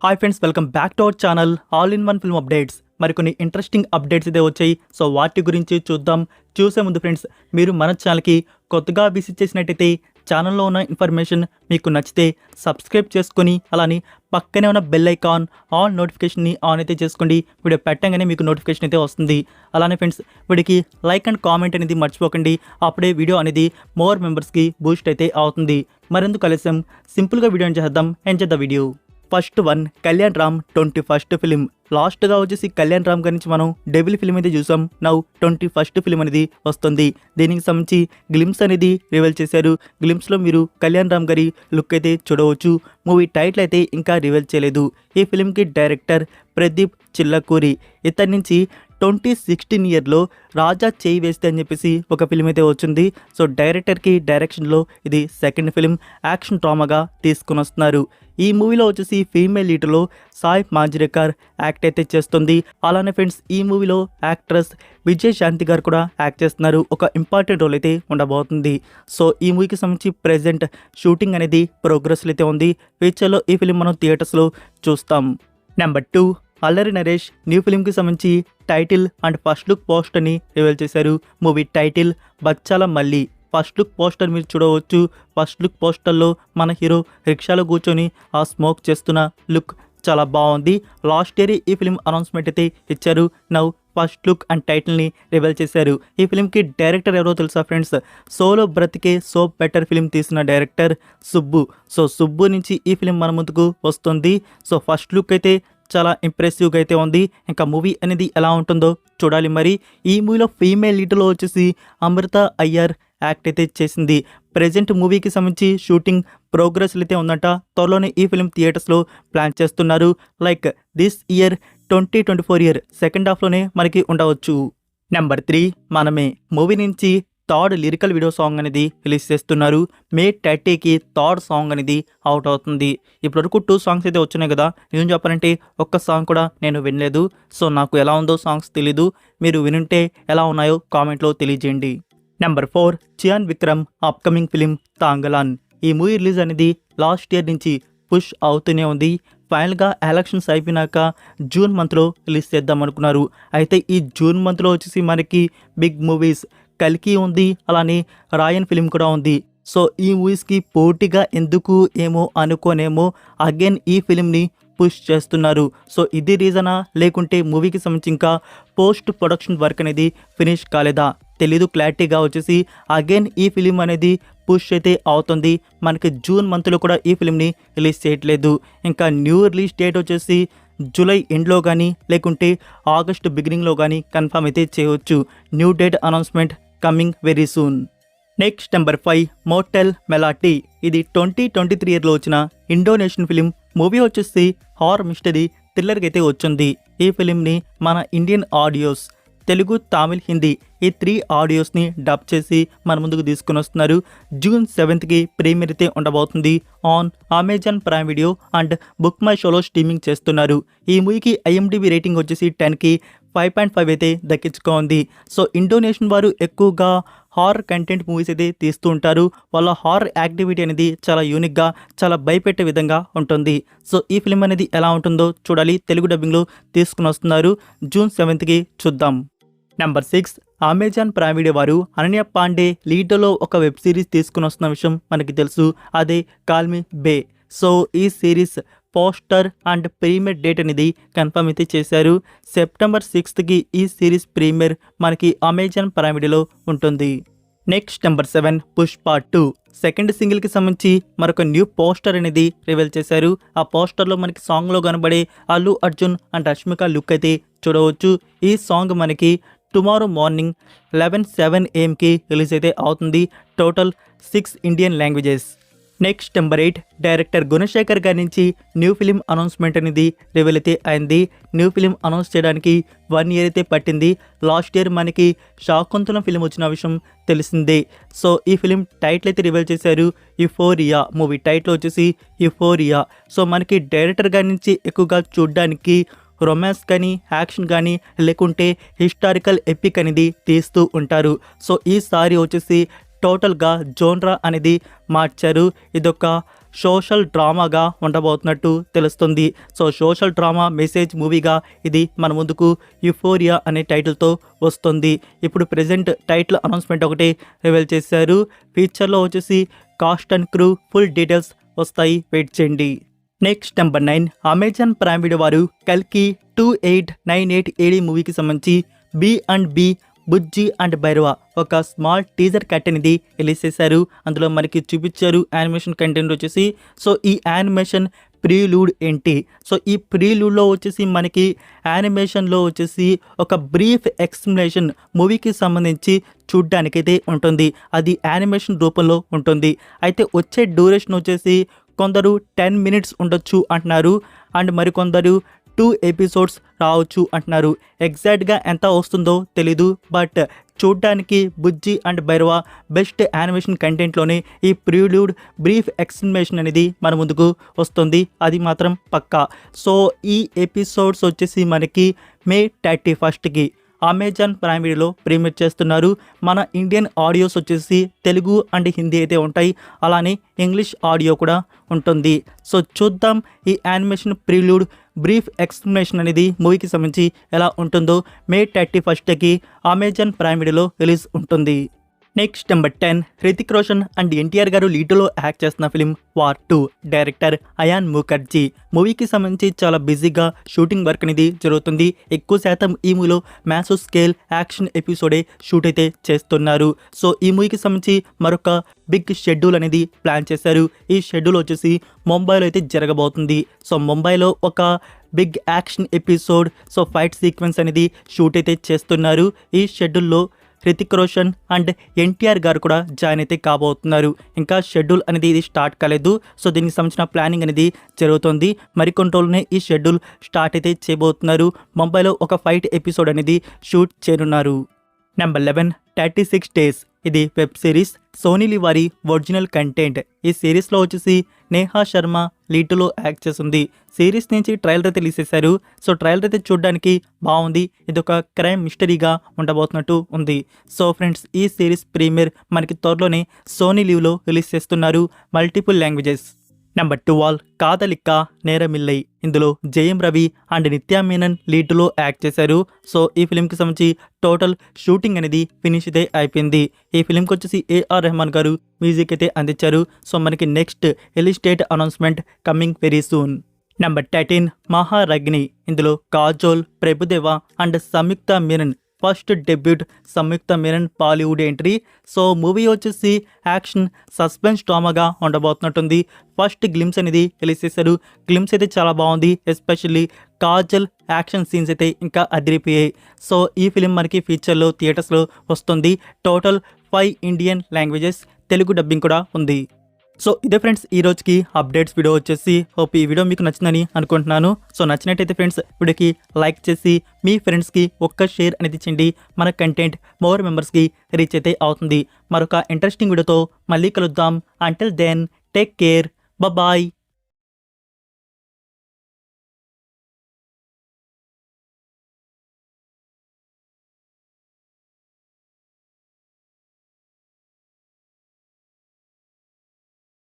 Hi friends, welcome back to our channel all in one film updates. మరికొన్ని interesting updates అయితే వచ్చాయి. So వాటి గురించి చూద్దాం. చూసే ముందు ఫ్రెండ్స్, మీరు మన ఛానల్కి కొత్తగా విజిట్ చేసినట్టయితే ఛానల్లో ఉన్న ఇన్ఫర్మేషన్ మీకు నచ్చితే సబ్స్క్రైబ్ చేసుకొని అలానే పక్కనే ఉన్న బెల్ ఐకాన్ ఆల్ నోటిఫికేషన్ని ఆన్ అయితే చేసుకోండి. వీడియో పెట్టగానే మీకు నోటిఫికేషన్ అయితే వస్తుంది. అలానే ఫ్రెండ్స్, వీడికి లైక్ అండ్ కామెంట్ అనేది మర్చిపోకండి. అప్పుడే వీడియో అనేది మోర్ మెంబర్స్కి బూస్ట్ అయితే అవుతుంది. మరెందుకు ఆలస్యం, సింపుల్గా వీడియో చేద్దాం. Enjoy the video. First one, Kalyan Ram 21st film. లాస్ట్గా వచ్చేసి కళ్యాణ్ రామ్ గురించి మనం డెవిల్ ఫిలిం అయితే చూసాం. నౌ 21st ఫిలిం అనేది వస్తుంది. దీనికి సంబంధించి గ్లిమ్స్ అనేది రివీల్ చేశారు. గ్లిమ్స్లో మీరు కళ్యాణ్ రామ్ గారి లుక్ అయితే చూడవచ్చు. మూవీ టైటిల్ అయితే ఇంకా రివీల్ చేయలేదు. ఈ ఫిలింకి డైరెక్టర్ ప్రదీప్ చిల్లకూరి. ఇతని నుంచి 2016 ఇయర్లో రాజా చేయి వేస్తే అని చెప్పేసి ఒక ఫిలిం అయితే వచ్చింది. సో డైరెక్టర్కి డైరెక్షన్లో ఇది సెకండ్ ఫిలిం. యాక్షన్ డ్రామాగా తీసుకుని వస్తున్నారు. ఈ మూవీలో వచ్చేసి ఫీమేల్ లీడ్లో సాయి మాంజ్రేకర్ యాక్ట్ అయితే చేస్తుంది. అలానే ఫ్రెండ్స్, ఈ మూవీలో యాక్ట్రెస్ విజయ్ శాంతి గారు కూడా యాక్ట్ చేస్తున్నారు. ఒక ఇంపార్టెంట్ రోల్ అయితే ఉండబోతుంది. సో ఈ మూవీకి సంబంధించి ప్రెజెంట్ షూటింగ్ అనేది ప్రోగ్రెస్లో అయితే ఉంది. ఫ్యూచర్లో ఈ ఫిలిం మనం థియేటర్స్లో చూస్తాం. నెంబర్ 2, అల్లరి నరేష్ న్యూ ఫిలింకి సంబంధించి టైటిల్ అండ్ ఫస్ట్ లుక్ పోస్టర్ని రివీల్ చేశారు. Movie title Bachhala Malli. First look poster మీరు చూడవచ్చు. ఫస్ట్ లుక్ పోస్టర్లో మన హీరో రిక్షాలో కూర్చొని ఆ స్మోక్ చేస్తున్న లుక్ చాలా బాగుంది. లాస్ట్ ఇయర్ ఈ ఫిలిం అనౌన్స్మెంట్ అయితే ఇచ్చారు. నౌ ఫస్ట్ లుక్ అండ్ టైటిల్ని రివీల్ చేశారు. ఈ ఫిలింకి డైరెక్టర్ ఎవరో తెలుసా ఫ్రెండ్స్? సోలో బ్రతికే సో బెటర్ ఫిలిం తీసిన డైరెక్టర్ సుబ్బు. సో సుబ్బు నుంచి ఈ ఫిలిం మన ముందుకు వస్తుంది. సో ఫస్ట్ లుక్ అయితే చాలా ఇంప్రెసివ్గా అయితే ఉంది. ఇంకా మూవీ అనేది ఎలా ఉంటుందో చూడాలి. మరి ఈ మూవీలో ఫీమేల్ లీడ్లో వచ్చేసి అమృత అయ్యర్ యాక్ట్ అయితే చేసింది. ప్రెజెంట్ మూవీకి సంబంధించి షూటింగ్ ప్రోగ్రెస్లు అయితే ఉందంట. త్వరలోనే ఈ ఫిలిం థియేటర్స్లో ప్లాన్ చేస్తున్నారు. Like this year 2024 year second హాఫ్లోనే మనకి ఉండవచ్చు. నెంబర్ 3, మనమే మూవీ నుంచి థర్డ్ లిరికల్ వీడియో సాంగ్ అనేది రిలీజ్ చేస్తున్నారు. మే 30కి థర్డ్ సాంగ్ అనేది అవుట్ అవుతుంది. ఇప్పటివరకు 2 సాంగ్స్ అయితే వచ్చినాయి కదా. నిజం చెప్పాలంటే ఒక్క సాంగ్ కూడా నేను వినలేదు. సో నాకు ఎలా ఉందో సాంగ్స్ తెలీదు. మీరు వినుంటే ఎలా ఉన్నాయో కామెంట్లో తెలియజేయండి. Number 4, Chiyaan Vikram upcoming film Thangalaan. ఈ మూవీ రిలీజ్ అనేది లాస్ట్ ఇయర్ నుంచి పుష్ అవుతూనే ఉంది. ఫైనల్గా ఎలక్షన్స్ అయిపోయినాక జూన్ మంత్లో రిలీజ్ చేద్దాం అనుకున్నారు. అయితే ఈ జూన్ మంత్లో వచ్చేసి మనకి బిగ్ మూవీస్ కల్కి ఉంది, అలానే రాయన్ ఫిలిం కూడా ఉంది. సో ఈ మూవీస్కి పోటీగా ఎందుకు ఏమో అనుకోనేమో అగైన్ ఈ ఫిలింని పుష్ చేస్తున్నారు. సో ఇది రీజనా, లేకుంటే మూవీకి సంబంధించి ఇంకా పోస్ట్ ప్రొడక్షన్ వర్క్ అనేది ఫినిష్ కాలేదా తెలీదు. క్లారిటీగా వచ్చేసి అగైన్ ఈ ఫిలిం అనేది పుష్ అయితే అవుతుంది. మనకి జూన్ మంత్లో కూడా ఈ ఫిలింని రిలీజ్ చేయట్లేదు. ఇంకా న్యూ రిలీజ్ డేట్ వచ్చేసి జూలై ఎండ్లో కానీ లేకుంటే ఆగస్ట్ బిగినింగ్లో కానీ కన్ఫర్మ్ అయితే చేయవచ్చు. New date announcement coming very soon. Next number 5, motel Melati. ఇది 2023 ఇయర్లో వచ్చిన ఇండోనేషియన్ ఫిలిం. మూవీ వచ్చేసి హారర్ మిస్టరీ థ్రిల్లర్కి అయితే వచ్చింది. ఈ ఫిలింని మన ఇండియన్ ఆడియోస్ తెలుగు, తమిళ్, హిందీ ఈ 3 ఆడియోస్ని డబ్ చేసి మన ముందుకు తీసుకుని వస్తున్నారు. జూన్ 7కి ప్రీమియర్ అయితే ఉండబోతుంది. On Amazon prime video and book my షోలో స్ట్రీమింగ్ చేస్తున్నారు. ఈ మూవీకి IMDb రేటింగ్ వచ్చేసి 10కి 5.5 అయితే దక్కించుకోండి. సో ఇండోనేషియన్ వారు ఎక్కువగా హారర్ కంటెంట్ మూవీస్ అయితే తీస్తూ ఉంటారు. వాళ్ళ హారర్ యాక్టివిటీ అనేది చాలా యూనిక్గా, చాలా భయపెట్టే విధంగా ఉంటుంది. సో ఈ ఫిలిం అనేది ఎలా ఉంటుందో చూడాలి. తెలుగు డబ్బింగ్లో తీసుకుని వస్తున్నారు. జూన్ 7కి చూద్దాం. నెంబర్ 6, అమెజాన్ ప్రైమ్ వీడియో వారు అనన్య పాండే లీడ్లో ఒక వెబ్ సిరీస్ తీసుకుని వస్తున్న విషయం మనకి తెలుసు. అదే కాల్ మీ బే. సో ఈ series poster and premiere date అనేది కన్ఫర్మ్ అయితే చేశారు. సెప్టెంబర్ 6కి ఈ సిరీస్ ప్రీమియర్ మనకి అమెజాన్ ప్రైమ్ వీడియోలో ఉంటుంది. నెక్స్ట్ నెంబర్ 7, పుష్ప 2 సెకండ్ సింగిల్కి సంబంధించి మరొక న్యూ పోస్టర్ అనేది రివీల్ చేశారు. ఆ పోస్టర్లో మనకి సాంగ్లో కనబడే అల్లు అర్జున్ అండ్ రష్మిక లుక్ అయితే చూడవచ్చు. ఈ సాంగ్ మనకి టుమారో మార్నింగ్ 11:07 AM రిలీజ్ అయితే అవుతుంది. Total 6 Indian languages. Next number 8, director Gunasekhar గారి నుంచి న్యూ ఫిలిం అనౌన్స్మెంట్ అనేది రివీల్ అయితే అయింది. న్యూ ఫిలిం అనౌన్స్ చేయడానికి 1 ఇయర్ అయితే పట్టింది. లాస్ట్ ఇయర్ మనకి శాకుంతలం ఫిలిం వచ్చిన విషయం తెలిసిందే. సో ఈ ఫిలిం టైటిల్ అయితే రివీల్ చేశారు. యుఫోరియా. మూవీ టైటిల్ వచ్చేసి యుఫోరియా. సో మనకి డైరెక్టర్ గారి నుంచి ఎక్కువగా చూడడానికి రొమాన్స్ కానీ, యాక్షన్ కానీ, లేకుంటే హిస్టారికల్ ఎపిక్ అనేది తీస్తూ ఉంటారు. సో ఈసారి వచ్చేసి టోటల్గా జోన్రా అనేది మార్చారు. ఇదొక సోషల్ డ్రామాగా ఉండబోతున్నట్టు తెలుస్తుంది. సో సోషల్ డ్రామా మెసేజ్ మూవీగా ఇది మన ముందుకు యుఫోరియా అనే టైటిల్తో వస్తుంది. ఇప్పుడు ప్రెజెంట్ టైటిల్ అనౌన్స్మెంట్ ఒకటి రివీల్ చేశారు. ఫ్యూచర్లో వచ్చేసి cost and crew full details వస్తాయి, వెయిట్ చేయండి. Next number 9, Amazon prime video వారు కల్కి 2898 AD మూవీకి సంబంధించి B&B బుజ్జి అండ్ భైరవ ఒక స్మాల్ టీజర్ కట్ అనేది రిలీజ్ చేశారు. అందులో మనకి చూపించారు యానిమేషన్ కంటెంట్ వచ్చేసి. సో ఈ యానిమేషన్ ప్రీలూడ్ ఏంటి, సో ఈ ప్రీలూడ్లో వచ్చేసి మనకి యానిమేషన్లో వచ్చేసి ఒక బ్రీఫ్ ఎక్స్ప్లెనేషన్ మూవీకి సంబంధించి చూడ్డానికైతే ఉంటుంది. అది యానిమేషన్ రూపంలో ఉంటుంది. అయితే వచ్చే డ్యూరేషన్ వచ్చేసి కొందరు 10 minutes ఉండొచ్చు అంటున్నారు, అండ్ మరికొందరు 2 episodes రావచ్చు అంటున్నారు. ఎగ్జాక్ట్గా ఎంత వస్తుందో తెలీదు, బట్ చూడ్డానికి బుజ్జి అండ్ భైరవ బెస్ట్ యానిమేషన్ కంటెంట్లోనే ఈ ప్రీలూడ్ బ్రీఫ్ ఎక్స్ప్లెనేషన్ అనేది మన ముందుకు వస్తుంది, అది మాత్రం పక్కా. సో ఈ ఎపిసోడ్స్ వచ్చేసి మనకి May 31కి అమెజాన్ ప్రైమ్ వీడియోలో ప్రీమియర్ చేస్తున్నారు. మన ఇండియన్ ఆడియోస్ వచ్చేసి తెలుగు అండ్ హిందీ అయితే ఉంటాయి, అలానే ఇంగ్లీష్ ఆడియో కూడా ఉంటుంది. సో చూద్దాం ఈ యానిమేషన్ ప్రీలూడ్ బ్రీఫ్ ఎక్స్ప్లెనేషన్ అనేది మూవీకి సంబంధించి ఎలా ఉంటుందో. May 31కి అమెజాన్ ప్రైమ్ వీడియోలో రిలీజ్ ఉంటుంది. Next number 10, Hrithik Roshan and NTR garu లీడ్లో యాక్ట్ చేస్తున్న film war 2. Director Ayan Mukerji. మూవీకి సంబంధించి చాలా బిజీగా షూటింగ్ వర్క్ అనేది జరుగుతుంది. ఎక్కువ శాతం ఈ మూవీలో మ్యాసివ్ స్కేల్ యాక్షన్ ఎపిసోడే షూట్ అయితే చేస్తున్నారు. సో ఈ మూవీకి సంబంధించి మరొక బిగ్ షెడ్యూల్ అనేది ప్లాన్ చేశారు. ఈ షెడ్యూల్ వచ్చేసి ముంబైలో అయితే జరగబోతుంది. సో ముంబైలో ఒక big action episode, so fight sequence అనేది షూట్ అయితే చేస్తున్నారు. ఈ షెడ్యూల్లో హృతిక్ రోషన్ అండ్ ఎన్టీఆర్ గారు కూడా జాయిన్ అయితే కాబోతున్నారు. ఇంకా షెడ్యూల్ అనేది ఇది స్టార్ట్ కాలేదు. సో దీనికి సంబంధించిన ప్లానింగ్ అనేది జరుగుతుంది. మరికొన్ని రోజులనే ఈ షెడ్యూల్ స్టార్ట్ అయితే చేయబోతున్నారు. ముంబైలో ఒక ఫైట్ ఎపిసోడ్ అనేది షూట్ చేయనున్నారు. Number 11, 36 Days. ఇది వెబ్ సిరీస్, సోనీ లివ్ వారి ఒరిజినల్ కంటెంట్. ఈ సిరీస్లో వచ్చేసి నేహా శర్మ లీడ్లో యాక్ట్ చేస్తుంది. సిరీస్ నుంచి ట్రైలర్ అయితే రిలీజ్ చేశారు. సో ట్రైలర్ అయితే చూడడానికి బాగుంది. ఇది ఒక క్రైమ్ మిస్టరీగా ఉండబోతున్నట్టు ఉంది. సో ఫ్రెండ్స్, ఈ సిరీస్ ప్రీమియర్ మనకి త్వరలోనే సోనీ లివ్లో రిలీజ్ చేస్తున్నారు, మల్టిపుల్ లాంగ్వేజెస్. నెంబర్ 12, కాదలిక్క నేరమిల్లై. ఇందులో Jayam Ravi and Nithya Menon లీడ్లో act చేశారు. సో ఈ ఫిలింకి సంబంధించి టోటల్ షూటింగ్ అనేది ఫినిష్ అయితే అయిపోయింది. ఈ ఫిలింకి వచ్చేసి AR రెహమాన్ గారు మ్యూజిక్ అయితే అందించారు. సో మనకి next release date announcement coming very soon. Number 13, Maharagni. ఇందులో Kajol, Prabhudeva and Samyuktha Menon first debut. Samyuktha Menon Bollywood entry. So movie వచ్చేసి యాక్షన్ సస్పెన్స్ డ్రామాగా ఉండబోతున్నట్టుంది. ఫస్ట్ గ్లిమ్స్ అనేది రిలీజ్ చేశారు. గ్లిమ్స్ అయితే చాలా బాగుంది, ఎస్పెషల్లీ కాజల్ యాక్షన్ సీన్స్ అయితే ఇంకా అదిరిపోయాయి. సో ఈ ఫిలిం మనకి ఫ్యూచర్లో థియేటర్స్లో వస్తుంది. Total 5 Indian languages, Telugu dubbing కూడా ఉంది. సో ఇదే ఫ్రెండ్స్ ఈ రోజుకి అప్డేట్స్ వీడియో వచ్చేసి. హోప్ ఈ వీడియో మీకు నచ్చిందని అనుకుంటున్నాను. సో నచ్చినట్టయితే ఫ్రెండ్స్ వీడియోకి లైక్ చేసి మీ ఫ్రెండ్స్కి ఒక్క షేర్ అనేది ఇచ్చండి. మన కంటెంట్ మోర్ మెంబర్స్కి రీచ్ అయితే అవుతుంది. మరొక ఇంట్రెస్టింగ్ వీడియోతో మళ్ళీ కలుద్దాం. Until then take care, bye.